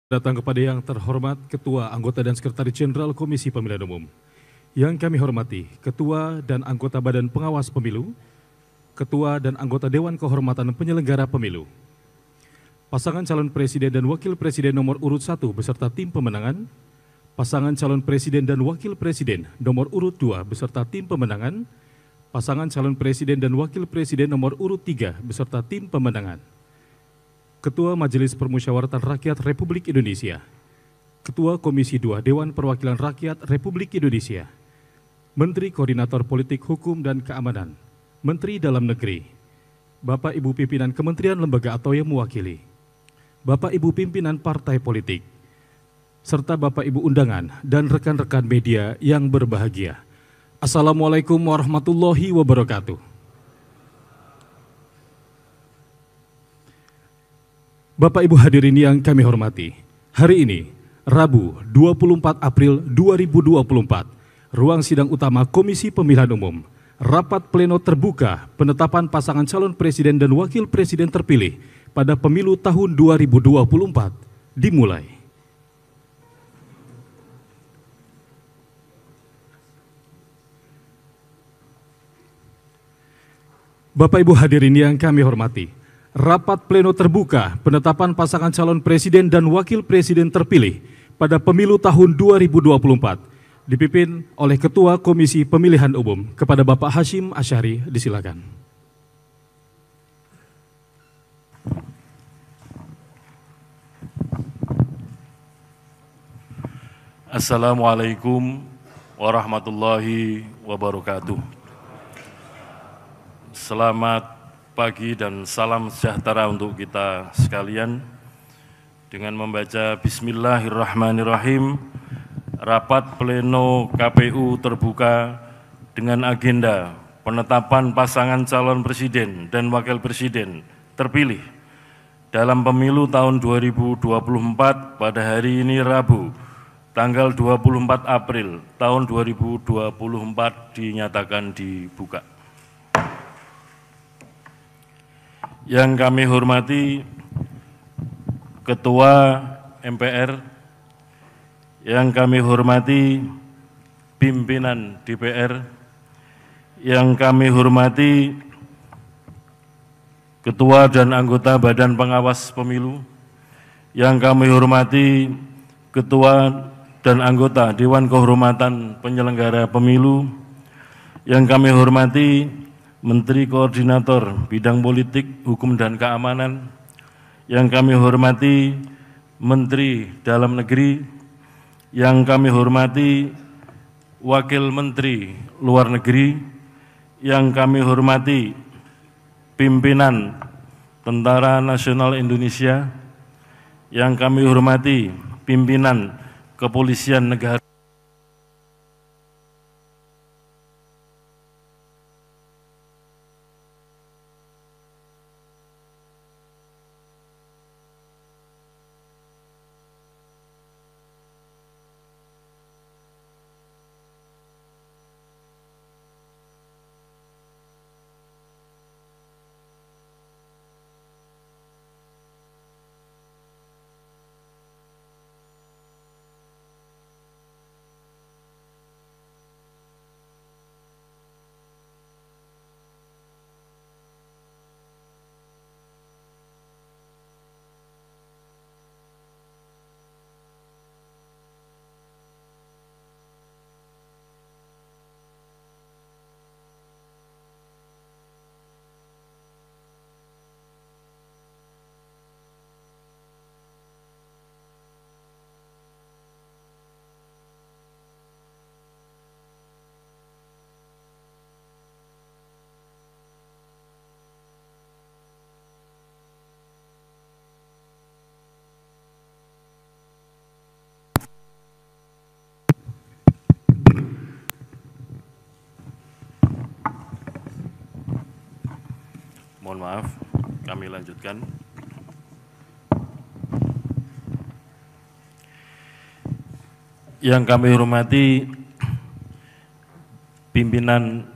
Datang kepada yang terhormat Ketua, Anggota dan Sekretaris Jenderal Komisi Pemilihan Umum. Yang kami hormati Ketua dan Anggota Badan Pengawas Pemilu, Ketua dan Anggota Dewan Kehormatan Penyelenggara Pemilu, pasangan calon Presiden dan Wakil Presiden nomor urut 1 beserta tim pemenangan, pasangan calon Presiden dan Wakil Presiden nomor urut 2 beserta tim pemenangan, pasangan calon Presiden dan Wakil Presiden nomor urut 3 beserta tim pemenangan, Ketua Majelis Permusyawaratan Rakyat Republik Indonesia, Ketua Komisi 2 Dewan Perwakilan Rakyat Republik Indonesia, Menteri Koordinator Politik Hukum dan Keamanan, Menteri Dalam Negeri, Bapak Ibu Pimpinan Kementerian Lembaga atau yang mewakili, Bapak Ibu Pimpinan Partai Politik, serta Bapak Ibu undangan dan rekan-rekan media yang berbahagia. Assalamualaikum warahmatullahi wabarakatuh. Bapak Ibu hadirin yang kami hormati, hari ini, Rabu 24 April 2024, ruang sidang utama Komisi Pemilihan Umum, rapat pleno terbuka penetapan pasangan calon presiden dan wakil presiden terpilih pada pemilu tahun 2024 dimulai. Bapak Ibu hadirin yang kami hormati, rapat pleno terbuka penetapan pasangan calon presiden dan wakil presiden terpilih pada pemilu tahun 2024 dipimpin oleh Ketua Komisi Pemilihan Umum kepada Bapak Hashim Asyari, disilakan. Assalamualaikum warahmatullahi wabarakatuh. Selamat pagi dan salam sejahtera untuk kita sekalian. Dengan membaca Bismillahirrahmanirrahim, rapat pleno KPU terbuka dengan agenda penetapan pasangan calon presiden dan wakil presiden terpilih dalam pemilu tahun 2024 pada hari ini Rabu, tanggal 24 April tahun 2024 dinyatakan dibuka. Yang kami hormati Ketua MPR, yang kami hormati pimpinan DPR, yang kami hormati Ketua dan anggota Badan Pengawas Pemilu, yang kami hormati Ketua dan anggota Dewan Kehormatan Penyelenggara Pemilu, yang kami hormati Menteri Koordinator Bidang Politik, Hukum dan Keamanan, yang kami hormati Menteri Dalam Negeri, yang kami hormati Wakil Menteri Luar Negeri, yang kami hormati pimpinan Tentara Nasional Indonesia, yang kami hormati pimpinan Kepolisian Negara, mohon maaf, kami lanjutkan. Yang kami hormati pimpinan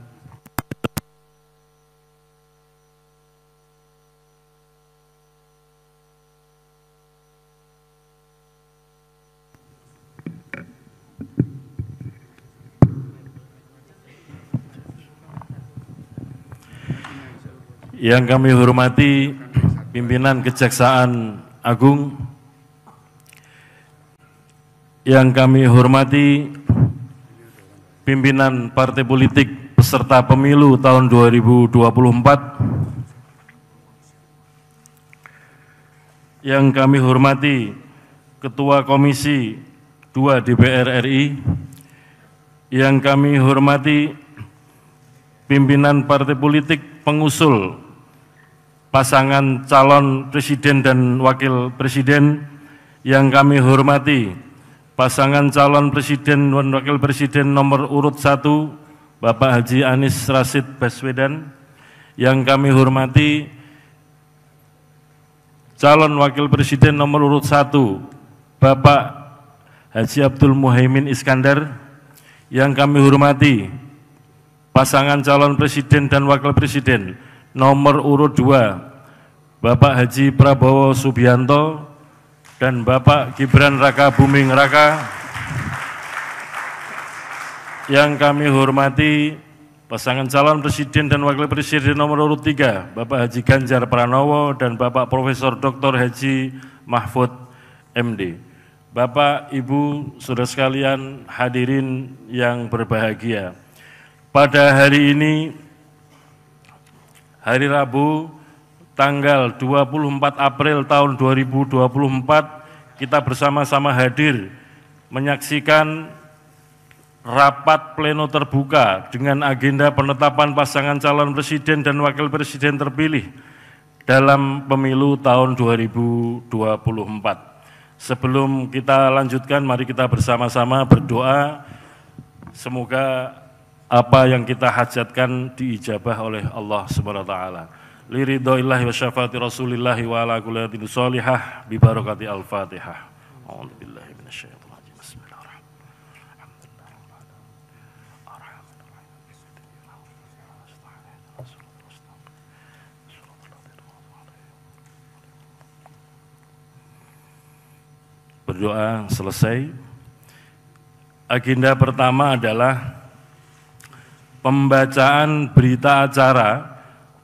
yang kami hormati pimpinan Kejaksaan Agung, yang kami hormati pimpinan partai politik peserta pemilu tahun 2024, yang kami hormati Ketua Komisi 2 DPR RI, yang kami hormati pimpinan partai politik pengusul pasangan calon presiden dan wakil presiden, yang kami hormati pasangan calon presiden dan wakil presiden nomor urut 1 Bapak Haji Anies Rashid Baswedan, yang kami hormati calon wakil presiden nomor urut 1 Bapak Haji Abdul Muhaimin Iskandar, yang kami hormati pasangan calon presiden dan wakil presiden nomor urut 2 Bapak Haji Prabowo Subianto dan Bapak Gibran Raka Buming Raka, yang kami hormati pasangan calon presiden dan wakil presiden nomor urut 3 Bapak Haji Ganjar Pranowo dan Bapak Profesor Dr. Haji Mahfud MD. Bapak, Ibu, saudara sekalian, hadirin yang berbahagia. Pada hari ini, hari Rabu, tanggal 24 April tahun 2024, kita bersama-sama hadir menyaksikan rapat pleno terbuka dengan agenda penetapan pasangan calon presiden dan wakil presiden terpilih dalam pemilu tahun 2024. Sebelum kita lanjutkan, mari kita bersama-sama berdoa, semoga apa yang kita hajatkan diijabah oleh Allah Subhanahu wa taala. Li ridhoillahi wa syafaati rasulillahi wa ala kulli hadirin sholihah bi barakati al-Fatihah. A'udzu billahi minasyaitonir rajim. Berdoa selesai. Agenda pertama adalah pembacaan berita acara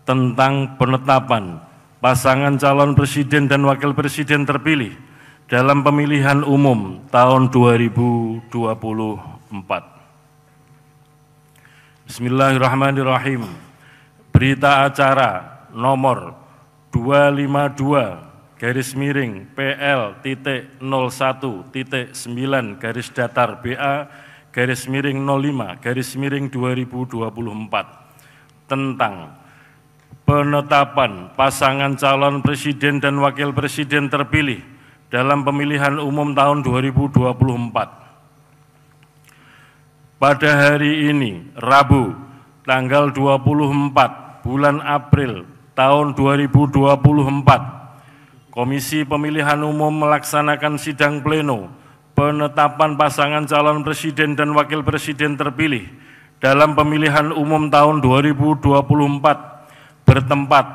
tentang penetapan pasangan calon presiden dan wakil presiden terpilih dalam pemilihan umum tahun 2024. Bismillahirrahmanirrahim. Berita acara nomor 252-PL.01-BA-05-2024 tentang penetapan pasangan calon presiden dan wakil presiden terpilih dalam pemilihan umum tahun 2024. Pada hari ini, Rabu, tanggal 24 bulan April tahun 2024, Komisi Pemilihan Umum melaksanakan sidang pleno penetapan pasangan calon presiden dan wakil presiden terpilih dalam pemilihan umum tahun 2024 bertempat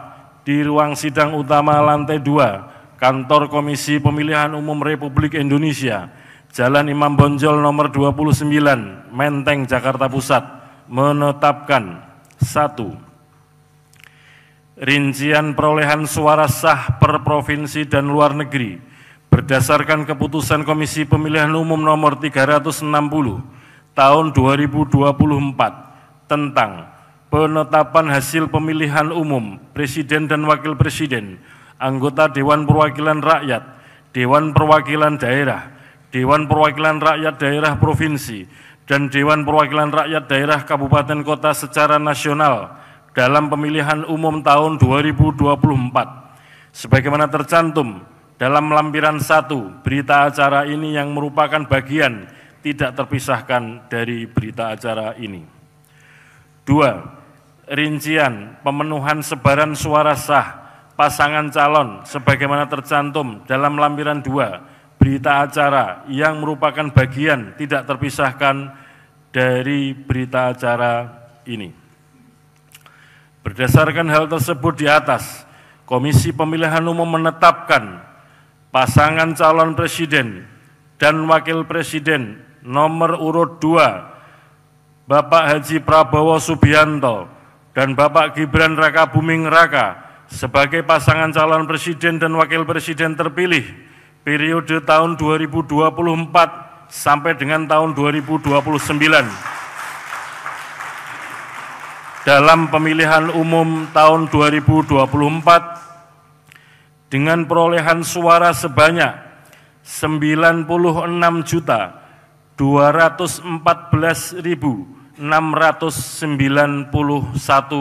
di ruang sidang utama lantai 2 Kantor Komisi Pemilihan Umum Republik Indonesia, Jalan Imam Bonjol nomor 29, Menteng, Jakarta Pusat, menetapkan 1. Rincian perolehan suara sah per provinsi dan luar negeri berdasarkan keputusan Komisi Pemilihan Umum nomor 360 tahun 2024 tentang penetapan hasil pemilihan umum presiden dan wakil presiden, anggota Dewan Perwakilan Rakyat, Dewan Perwakilan Daerah, Dewan Perwakilan Rakyat Daerah Provinsi, dan Dewan Perwakilan Rakyat Daerah Kabupaten Kota secara nasional dalam pemilihan umum tahun 2024 sebagaimana tercantum dalam lampiran 1 berita acara ini yang merupakan bagian tidak terpisahkan dari berita acara ini. 2. Rincian pemenuhan sebaran suara sah pasangan calon sebagaimana tercantum dalam lampiran 2 berita acara yang merupakan bagian tidak terpisahkan dari berita acara ini. Berdasarkan hal tersebut di atas, Komisi Pemilihan Umum menetapkan pasangan calon presiden dan wakil presiden nomor urut 2 Bapak Haji Prabowo Subianto dan Bapak Gibran Rakabuming Raka sebagai pasangan calon presiden dan wakil presiden terpilih periode tahun 2024 sampai dengan tahun 2029 dalam pemilihan umum tahun 2024 dengan perolehan suara sebanyak 96.214.691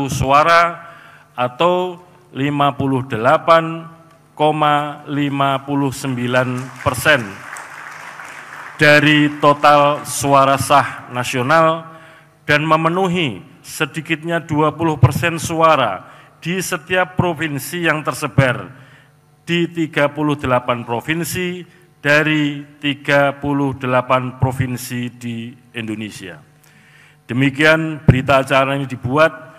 suara atau 58,59% dari total suara sah nasional dan memenuhi sedikitnya 20% suara di setiap provinsi yang tersebar di 38 provinsi dari 38 provinsi di Indonesia. Demikian berita acara ini dibuat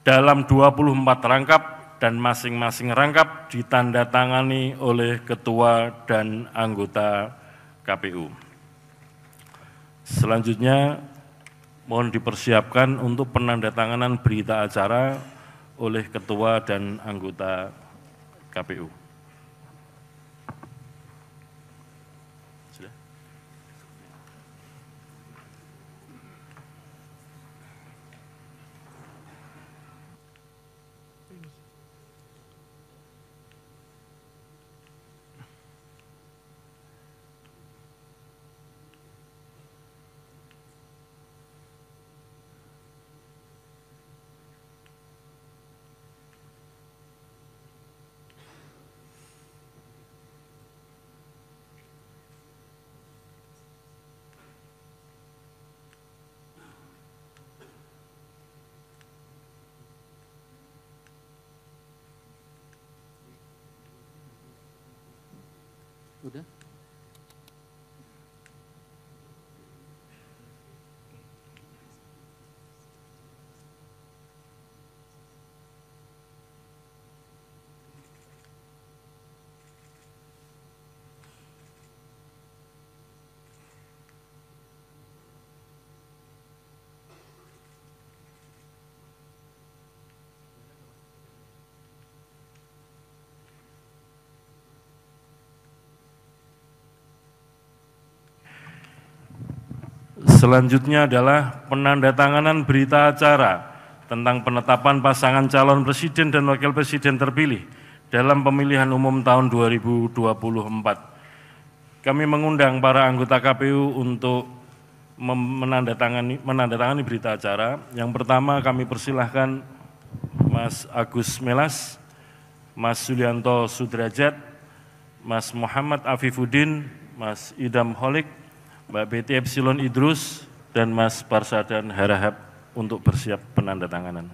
dalam 24 rangkap dan masing-masing rangkap ditandatangani oleh ketua dan anggota KPU. Selanjutnya mohon dipersiapkan untuk penandatanganan berita acara oleh ketua dan anggota KPU. Udah? Selanjutnya adalah penandatanganan berita acara tentang penetapan pasangan calon presiden dan wakil presiden terpilih dalam pemilihan umum tahun 2024. Kami mengundang para anggota KPU untuk menandatangani berita acara. Yang pertama kami persilahkan Mas Agus Melas, Mas Sulianto Sudrajat, Mas Muhammad Afifuddin, Mas Idam Holik, Mbak Betty Epsilon Idrus, dan Mas Parsadan Harahap untuk bersiap penandatanganan.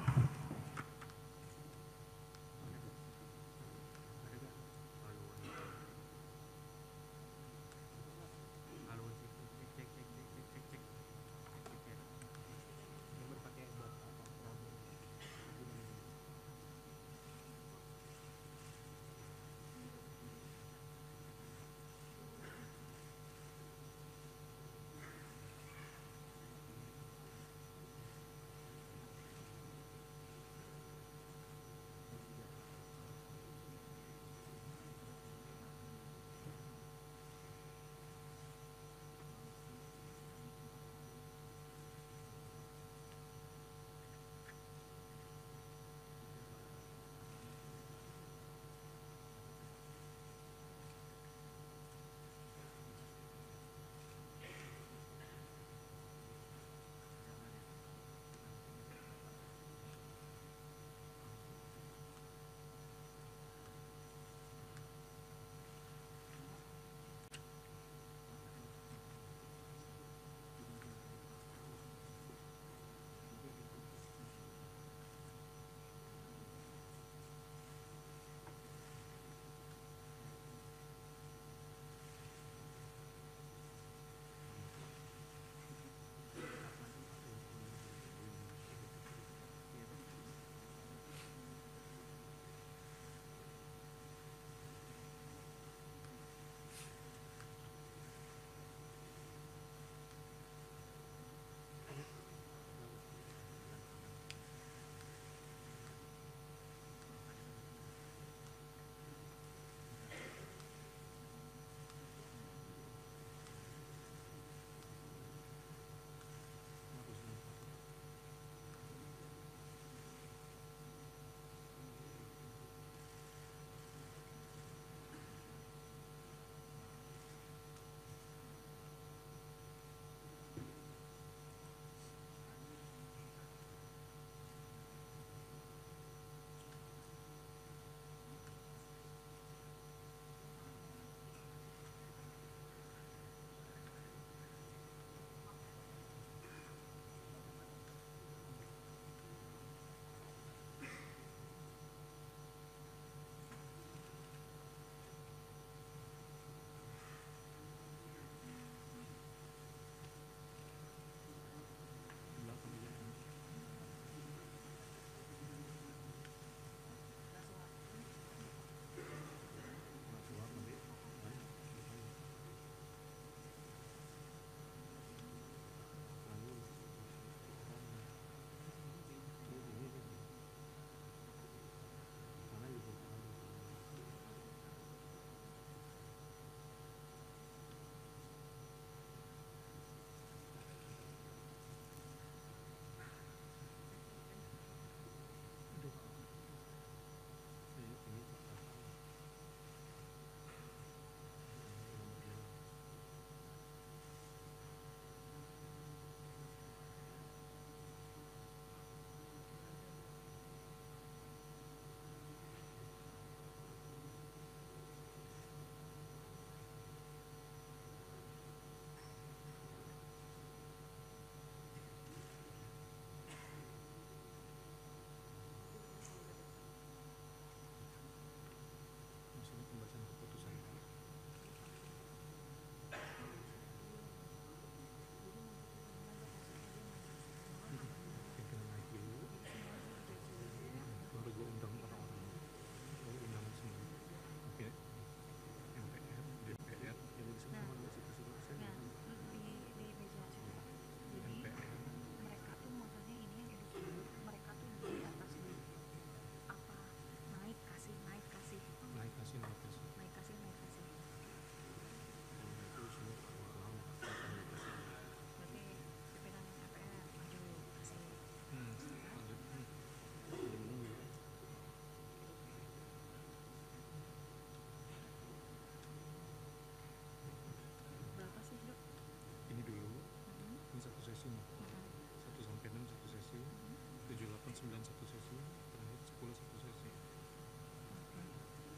9 satu sesi, terakhir 10 satu sesi.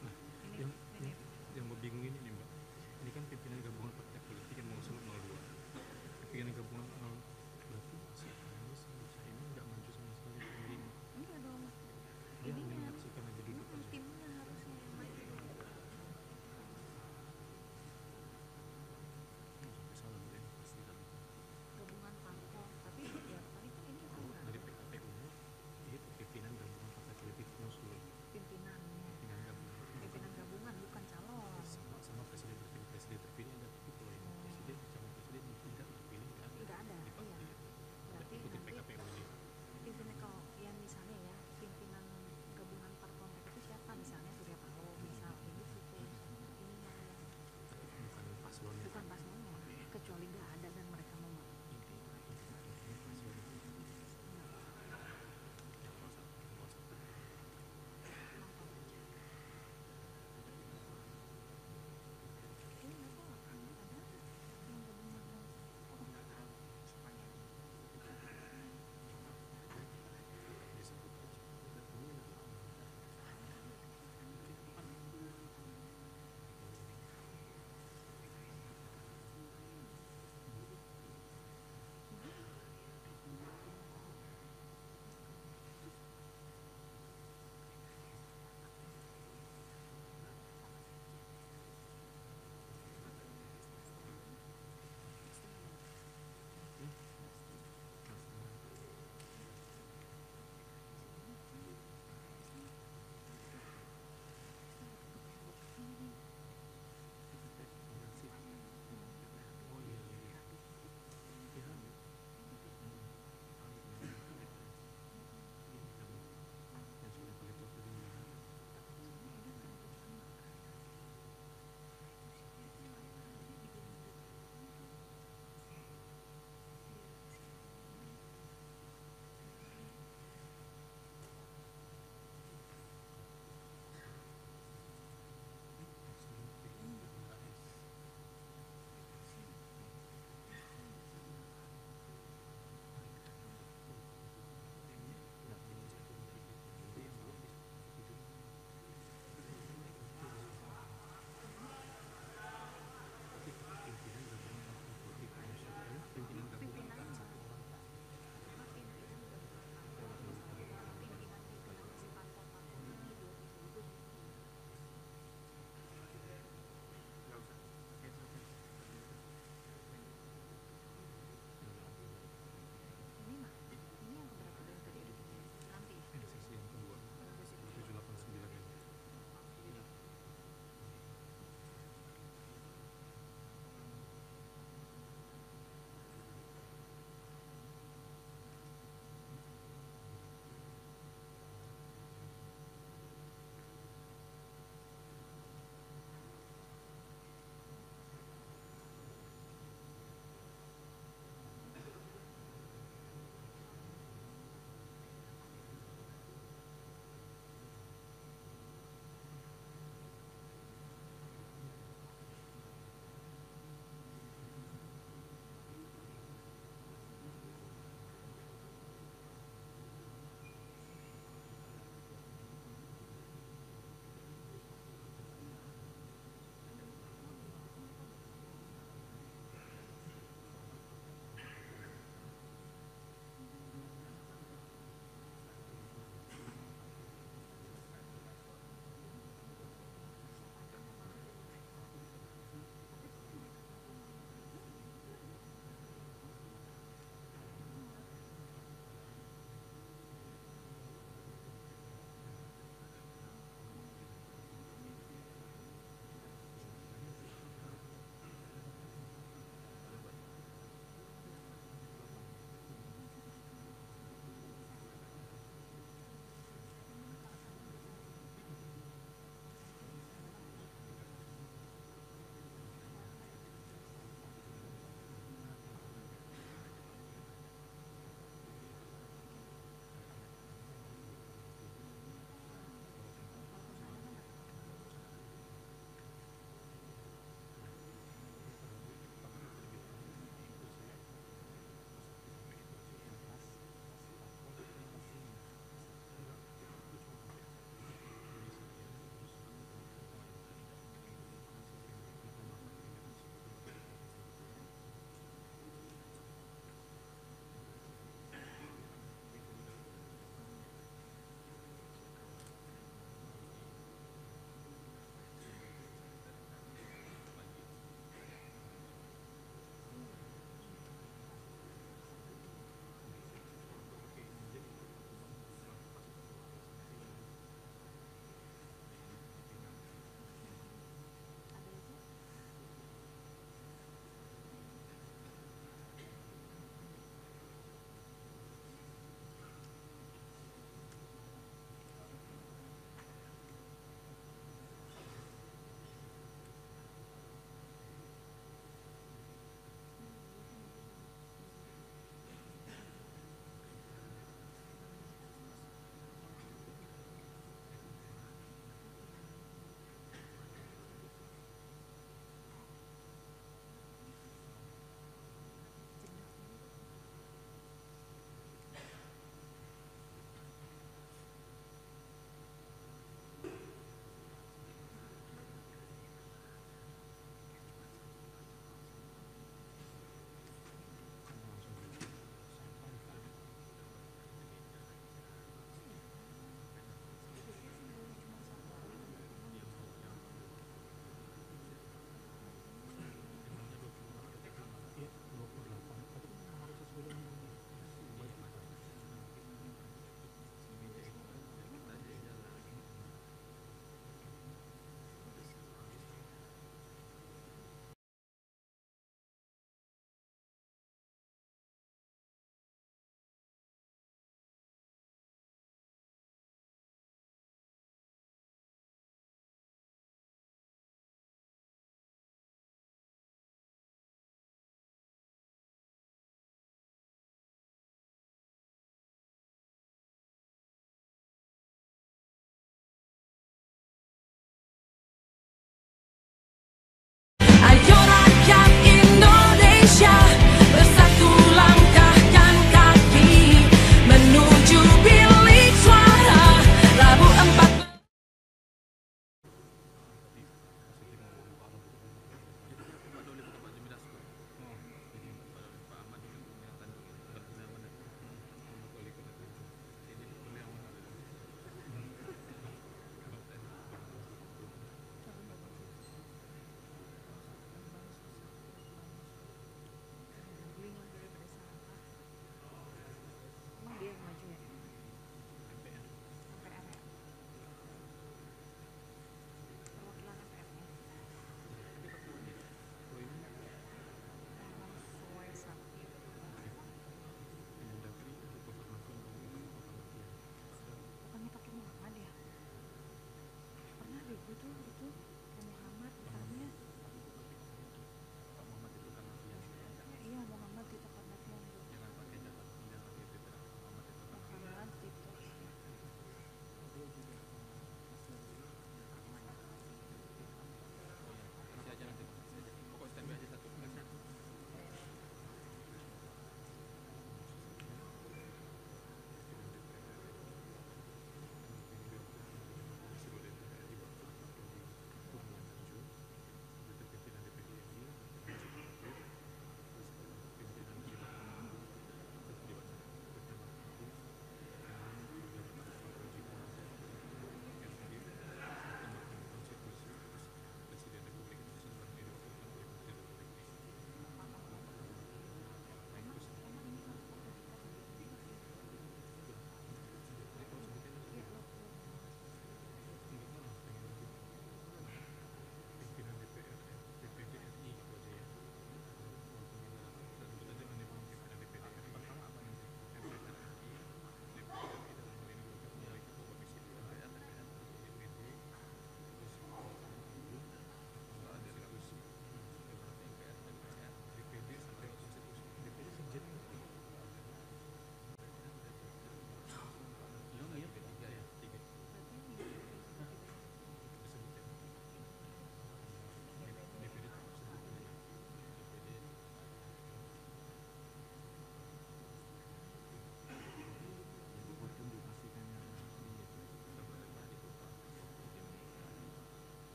Nah, yang membingungin ini Mbak, ini kan pimpinan gabungan partai politik yang mengusul 02. Pimpinan gabungan 0 berarti si Anies sama ini nggak maju sama sekali pemilih ini. Enggak dong. Dia Ini hanya menyaksikan aja duduk aja. timnya harusnya yang maju. Sampai salah berarti ini pasti kan. Gabungan parpol, tapi ya paling kan ini kurang. Dari PKPU itu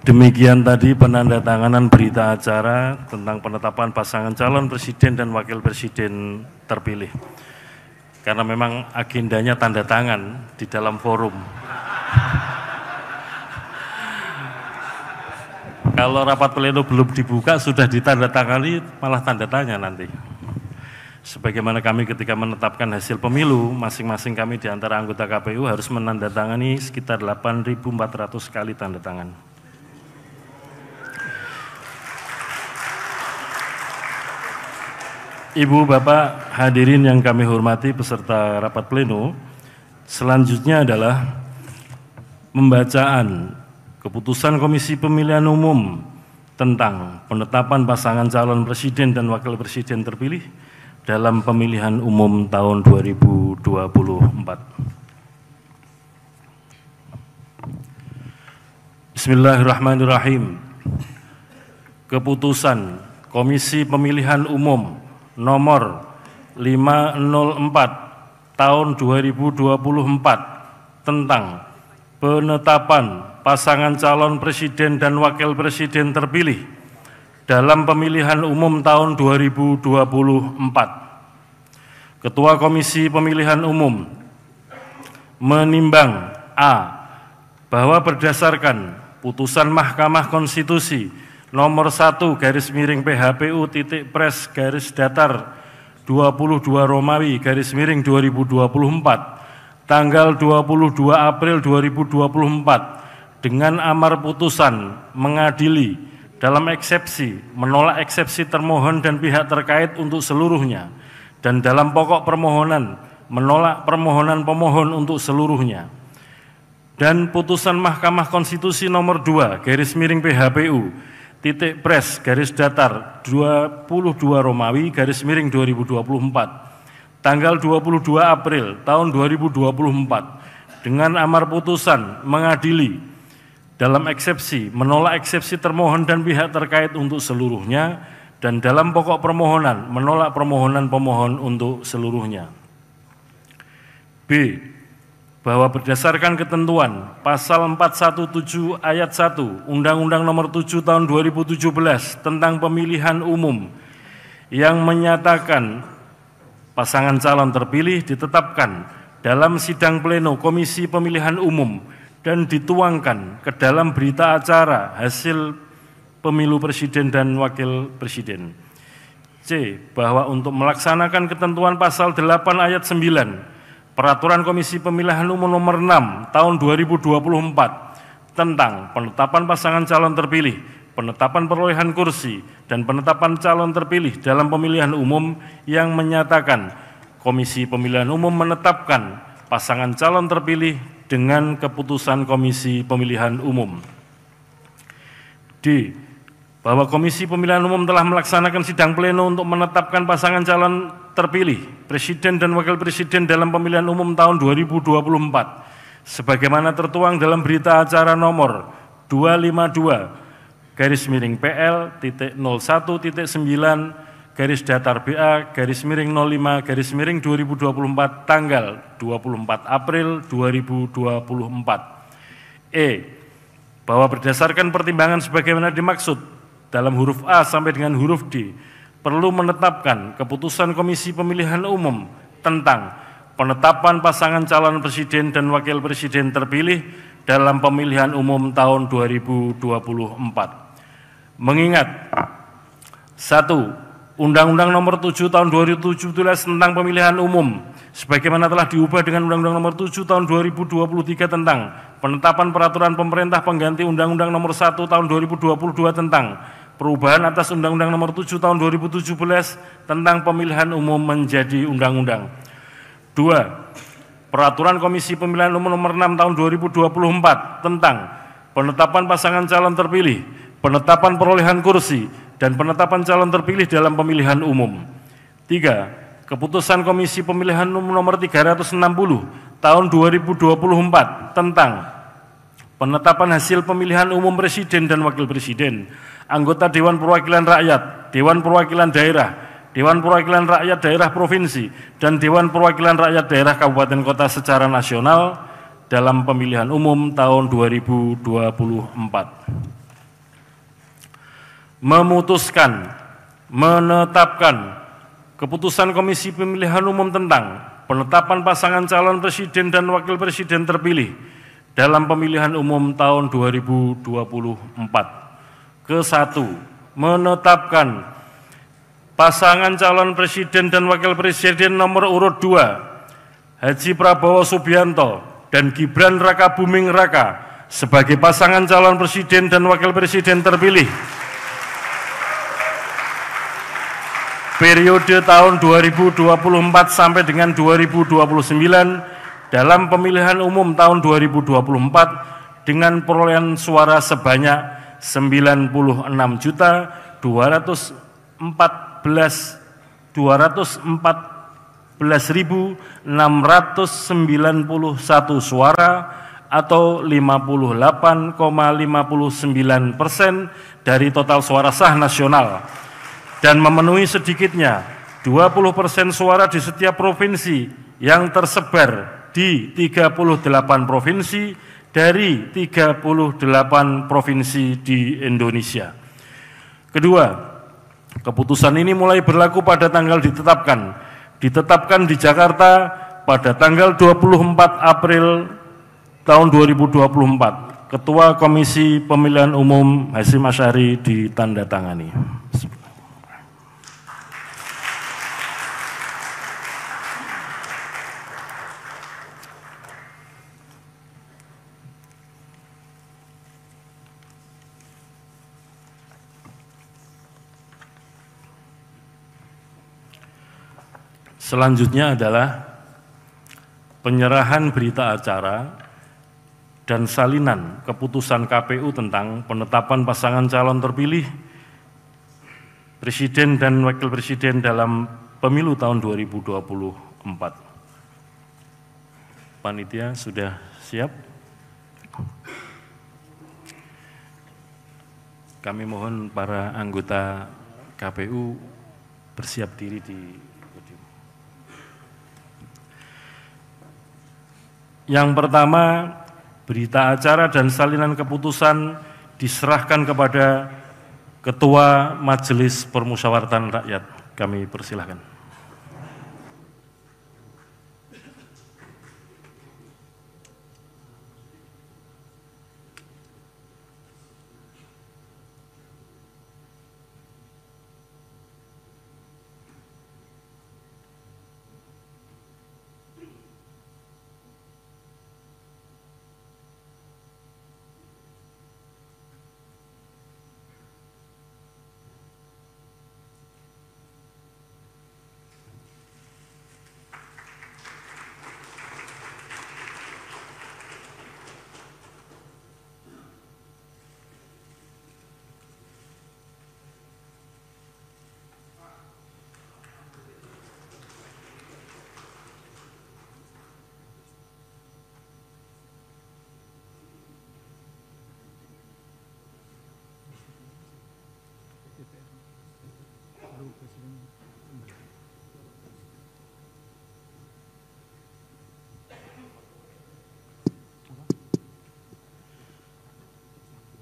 Demikian tadi penandatanganan berita acara tentang penetapan pasangan calon presiden dan wakil presiden terpilih. karena memang agendanya tanda tangan di dalam forum. Kalau rapat pleno belum dibuka, sudah ditandatangani, malah tanda tanya nanti. Sebagaimana kami ketika menetapkan hasil pemilu, masing-masing kami di antara anggota KPU harus menandatangani sekitar 8.400 kali tanda tangan. Ibu, Bapak, hadirin yang kami hormati peserta rapat pleno, selanjutnya adalah pembacaan keputusan Komisi Pemilihan Umum tentang penetapan pasangan calon presiden dan wakil presiden terpilih dalam pemilihan umum tahun 2024. Bismillahirrahmanirrahim. Keputusan Komisi Pemilihan Umum nomor 504 tahun 2024 tentang penetapan pasangan calon presiden dan wakil presiden terpilih dalam pemilihan umum tahun 2024. Ketua Komisi Pemilihan Umum menimbang A. Bahwa berdasarkan putusan Mahkamah Konstitusi nomor 1/22/Romawi/2024 tanggal 22 April 2024 dengan amar putusan mengadili dalam eksepsi, menolak eksepsi termohon dan pihak terkait untuk seluruhnya, dan dalam pokok permohonan menolak permohonan pemohon untuk seluruhnya. Dan putusan Mahkamah Konstitusi nomor 2/PHPU/22 Romawi/2024 tanggal 22 April tahun 2024 dengan amar putusan mengadili dalam eksepsi, menolak eksepsi termohon dan pihak terkait untuk seluruhnya, dan dalam pokok permohonan menolak permohonan pemohon untuk seluruhnya. B. Bahwa berdasarkan ketentuan Pasal 417 Ayat 1 Undang-Undang Nomor 7 Tahun 2017 tentang Pemilihan Umum yang menyatakan pasangan calon terpilih ditetapkan dalam sidang pleno Komisi Pemilihan Umum dan dituangkan ke dalam berita acara hasil pemilu presiden dan wakil presiden. C. Bahwa untuk melaksanakan ketentuan pasal 8 ayat 9 Peraturan Komisi Pemilihan Umum nomor 6 tahun 2024 tentang penetapan pasangan calon terpilih, penetapan perolehan kursi, dan penetapan calon terpilih dalam pemilihan umum yang menyatakan Komisi Pemilihan Umum menetapkan pasangan calon terpilih dengan keputusan Komisi Pemilihan Umum. D. Bahwa Komisi Pemilihan Umum telah melaksanakan sidang pleno untuk menetapkan pasangan calon terpilih Presiden dan Wakil Presiden dalam pemilihan umum tahun 2024 sebagaimana tertuang dalam berita acara nomor 252/9/BA/05/2024 tanggal 24 April 2024. E. Bahwa berdasarkan pertimbangan sebagaimana dimaksud dalam huruf A sampai dengan huruf D, perlu menetapkan keputusan Komisi Pemilihan Umum tentang penetapan pasangan calon presiden dan wakil presiden terpilih dalam pemilihan umum tahun 2024. Mengingat 1. Undang-Undang Nomor 7 Tahun 2017 tentang Pemilihan Umum sebagaimana telah diubah dengan Undang-Undang Nomor 7 Tahun 2023 tentang penetapan peraturan pemerintah pengganti Undang-Undang Nomor 1 Tahun 2022 tentang perubahan atas Undang-Undang Nomor 7 Tahun 2017 tentang Pemilihan Umum menjadi undang-undang. 2. Peraturan Komisi Pemilihan Umum Nomor 6 Tahun 2024 tentang penetapan pasangan calon terpilih, penetapan perolehan kursi, dan penetapan calon terpilih dalam pemilihan umum. 3. Keputusan Komisi Pemilihan Umum Nomor 360 Tahun 2024 tentang penetapan hasil pemilihan umum presiden dan wakil presiden, anggota Dewan Perwakilan Rakyat, Dewan Perwakilan Daerah, Dewan Perwakilan Rakyat Daerah Provinsi, dan Dewan Perwakilan Rakyat Daerah Kabupaten Kota secara nasional dalam pemilihan umum tahun 2024. Memutuskan, menetapkan keputusan Komisi Pemilihan Umum tentang penetapan pasangan calon presiden dan wakil presiden terpilih dalam pemilihan umum tahun 2024. Ke-1, menetapkan pasangan calon presiden dan wakil presiden nomor urut 2, Haji Prabowo Subianto dan Gibran Rakabuming Raka sebagai pasangan calon presiden dan wakil presiden terpilih periode tahun 2024 sampai dengan 2029 dalam pemilihan umum tahun 2024 dengan perolehan suara sebanyak 214.691 suara atau 58,59% dari total suara sah nasional dan memenuhi sedikitnya 20% suara di setiap provinsi yang tersebar di 38 provinsi dari 38 provinsi di Indonesia. Kedua, keputusan ini mulai berlaku pada tanggal ditetapkan di Jakarta pada tanggal 24 April tahun 2024. Ketua Komisi Pemilihan Umum Hasyim Asy'ari ditandatangani. Selanjutnya adalah penyerahan berita acara dan salinan keputusan KPU tentang penetapan pasangan calon terpilih presiden dan wakil presiden dalam pemilu tahun 2024. Panitia sudah siap? Kami mohon para anggota KPU bersiap diri di podium. Yang pertama, berita acara dan salinan keputusan diserahkan kepada Ketua Majelis Permusyawaratan Rakyat. Kami persilahkan.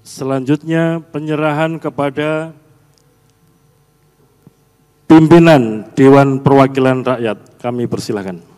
Selanjutnya penyerahan kepada pimpinan Dewan Perwakilan Rakyat. Kami persilahkan.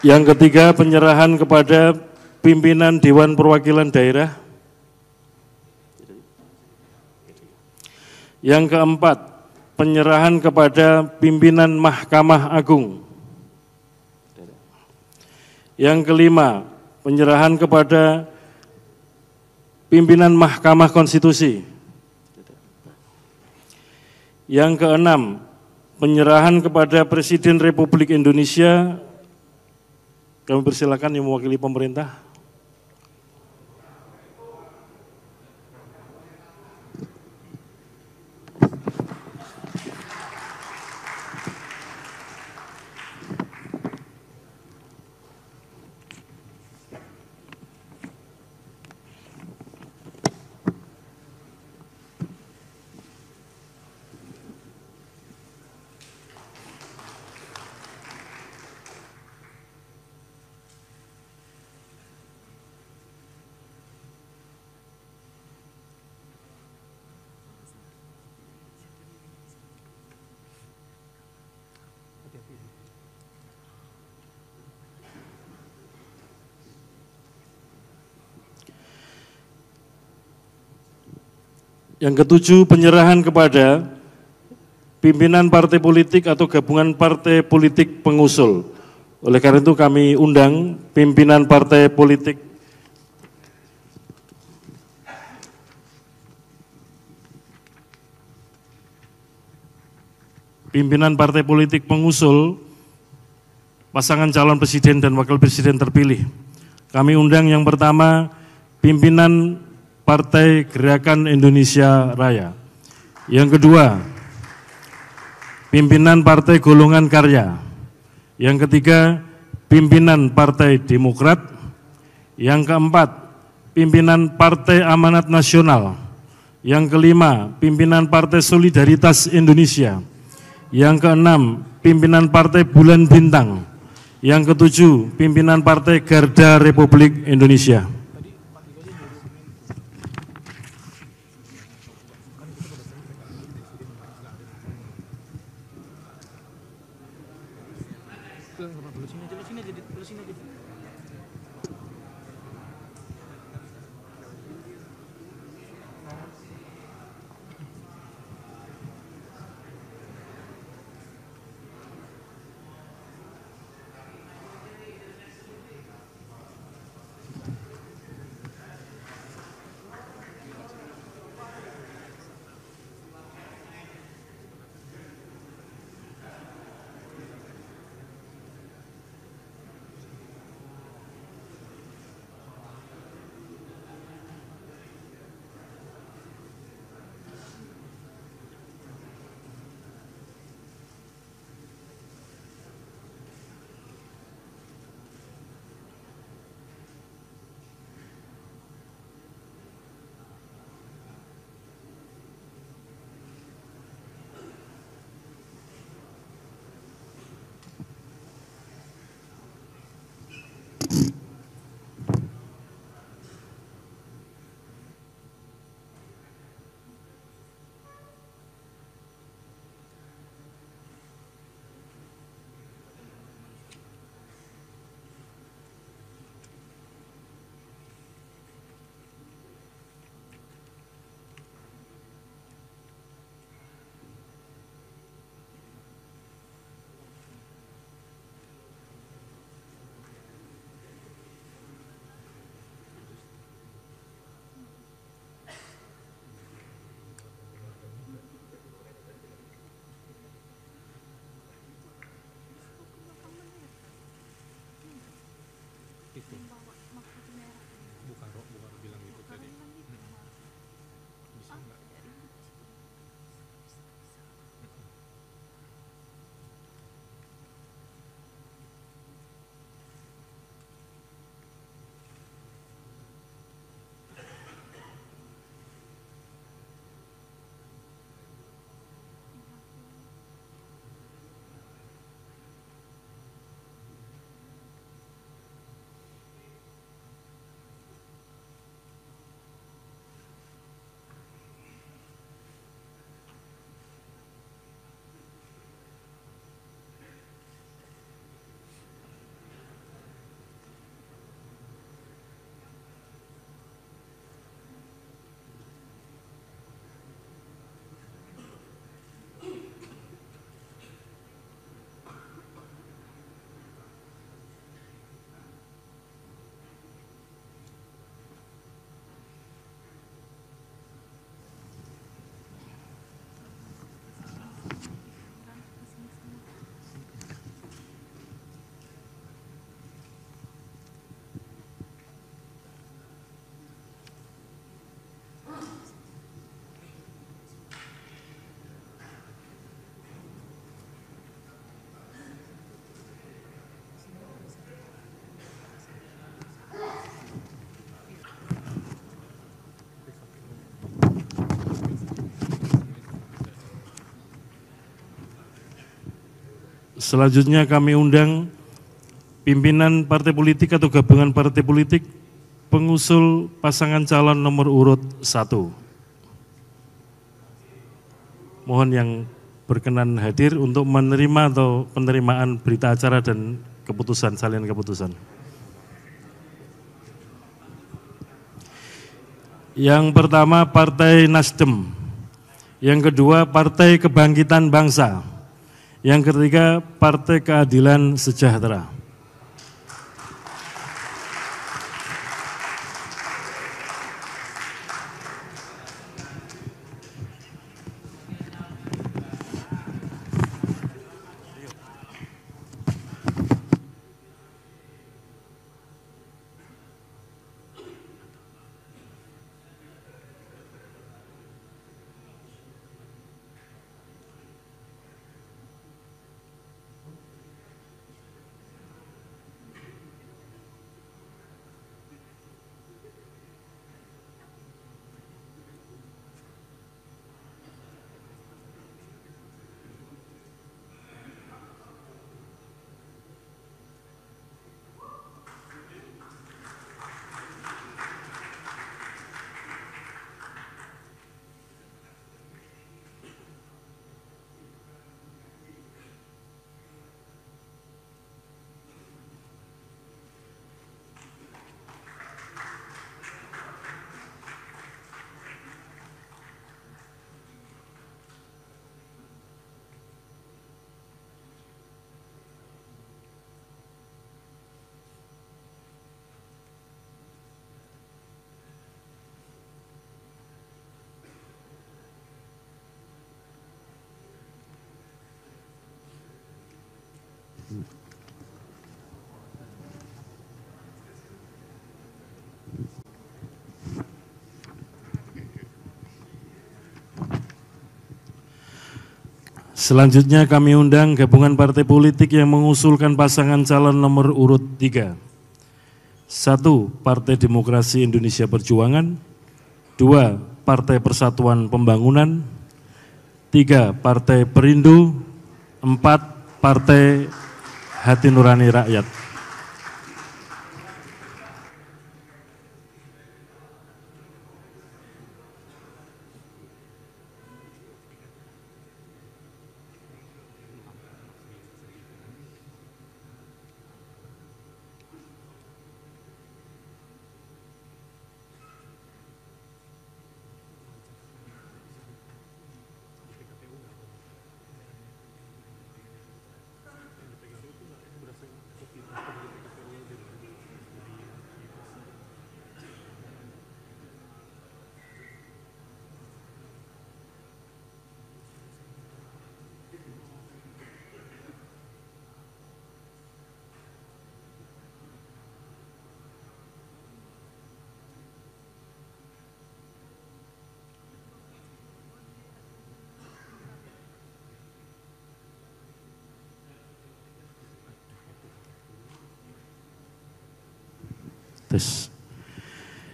Yang ketiga, penyerahan kepada pimpinan Dewan Perwakilan Daerah. Yang keempat, penyerahan kepada pimpinan Mahkamah Agung. Yang kelima, penyerahan kepada pimpinan Mahkamah Konstitusi. Yang keenam, penyerahan kepada Presiden Republik Indonesia. Kami persilakan yang mewakili pemerintah. Yang ketujuh, penyerahan kepada pimpinan partai politik atau gabungan partai politik pengusul. Oleh karena itu kami undang pimpinan partai politik pengusul pasangan calon presiden dan wakil presiden terpilih. Kami undang yang pertama pimpinan Partai Gerakan Indonesia Raya. Yang kedua, pimpinan Partai Golongan Karya. Yang ketiga, pimpinan Partai Demokrat. Yang keempat, pimpinan Partai Amanat Nasional. Yang kelima, pimpinan Partai Solidaritas Indonesia. Yang keenam, pimpinan Partai Bulan Bintang. Yang ketujuh, pimpinan Partai Garda Republik Indonesia. Selanjutnya kami undang pimpinan partai politik atau gabungan partai politik pengusul pasangan calon nomor urut 1. Mohon yang berkenan hadir untuk menerima atau penerimaan berita acara dan keputusan, salinan keputusan. Yang pertama Partai Nasdem, yang kedua Partai Kebangkitan Bangsa, yang ketiga Partai Keadilan Sejahtera. Selanjutnya kami undang gabungan partai politik yang mengusulkan pasangan calon nomor urut 3. 1. Partai Demokrasi Indonesia Perjuangan. 2. Partai Persatuan Pembangunan. 3. Partai Perindo. 4. Partai Hati Nurani Rakyat.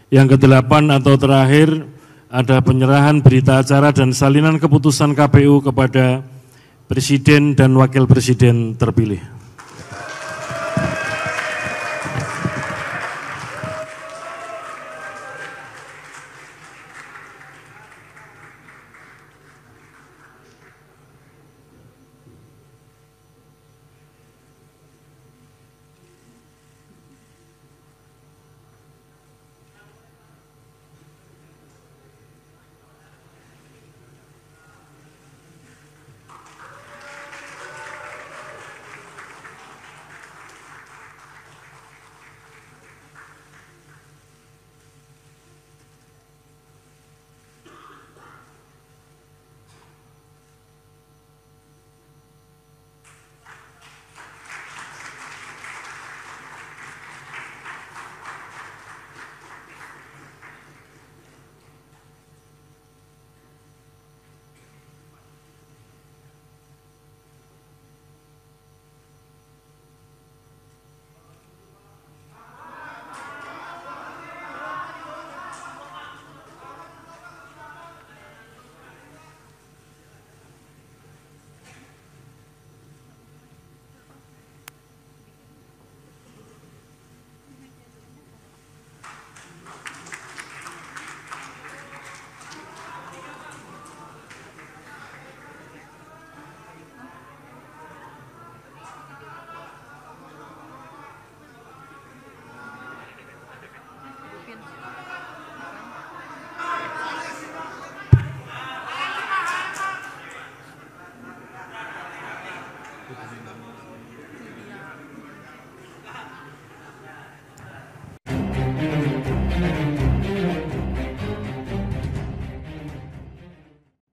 Yang ke-8 atau terakhir ada penyerahan berita acara dan salinan keputusan KPU kepada Presiden dan Wakil Presiden terpilih.